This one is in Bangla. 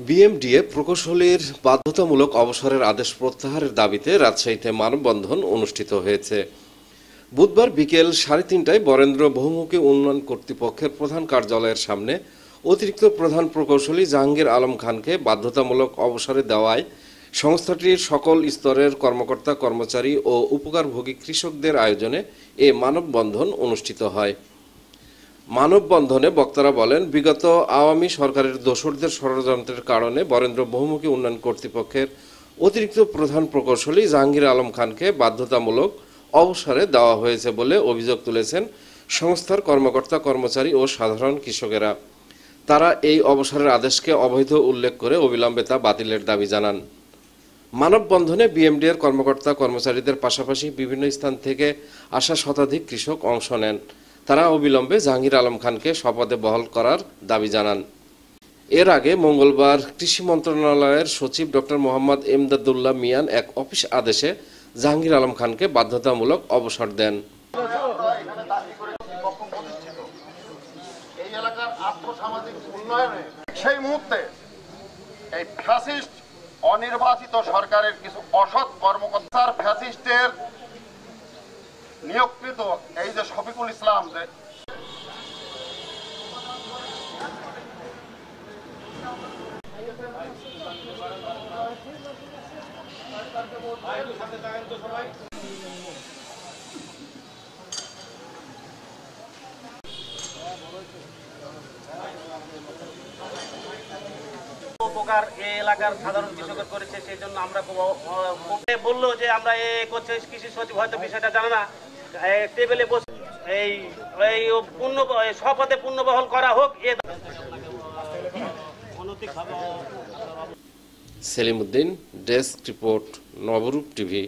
বিএমডিএ প্রকৌশলীর বাধ্যতামূলক অবসরের আদেশ প্রত্যাহারের দাবিতে রাজশাহীতে মানববন্ধন অনুষ্ঠিত হয়েছে। বুধবার বিকেল 3:30টায় বরেন্দ্র বহুমুখী উন্নয়ন কর্তৃপক্ষের প্রধান কার্যালয়ের সামনে অতিরিক্ত প্রধান প্রকৌশলী জাহাঙ্গীর আলম খানকে বাধ্যতামূলক অবসরে দেওয়ায় সংস্থাটির সকল স্তরের কর্মকর্তা কর্মচারী ও উপকারভোগী কৃষকদের আয়োজনে এ মানববন্ধন অনুষ্ঠিত হয়। মানববন্ধনে বক্তারা বলেন, বিগত আওয়ামী সরকারের দোসরদের ষড়যন্ত্রের কারণে বরেন্দ্র বহুমুখী উন্নয়ন কর্তৃপক্ষের অতিরিক্ত প্রধান প্রকৌশলী জাহাঙ্গীর আলম খানকে বাধ্যতামূলক অবসরে দেওয়া হয়েছে বলে অভিযোগ তুলেছেন সংস্থার কর্মকর্তা কর্মচারী ও সাধারণ কৃষকেরা। তারা এই অবসরের আদেশকে অবৈধ উল্লেখ করে অবিলম্বে তা বাতিলের দাবি জানান। মানববন্ধনে বিএমডিএর কর্মকর্তা কর্মচারীদের পাশাপাশি বিভিন্ন স্থান থেকে আসা শতাধিক কৃষক অংশ নেন। তারা অবিলম্বে জাহাঙ্গীর আলম খানকে শপথে বহাল করার দাবি জানান। এর আগে মঙ্গলবার কৃষি মন্ত্রণালয়ের সচিব ডক্টর মোহাম্মদ এমদাদুল্লাহ মিয়ান এক অফিস আদেশে জাহাঙ্গীর আলম খানকে বাধ্যতামূলক অবসর দেন। এই এলাকার আর্থসামাজিক উন্নয়নে সেই মুহূর্তে এই ফ্যাসিস্ট অনির্বাচিত সরকারের কিছু অসৎ কর্মকর্তার ফ্যাসিস্টের নিয়োগকৃত এই যে শফিকুল ইসলাম যে উপকার এই এলাকার সাধারণ কৃষকের করেছে, সেই জন্য আমরা বললো যে আমরা করছে কৃষি সচিব হয়তো বিষয়টা জানে না, টেবিলে বসে এই শপথে পূর্ণবহাল করা হোক। সেলিম উদ্দিন, ডেস্ক রিপোর্ট, নবরূপ টিভি।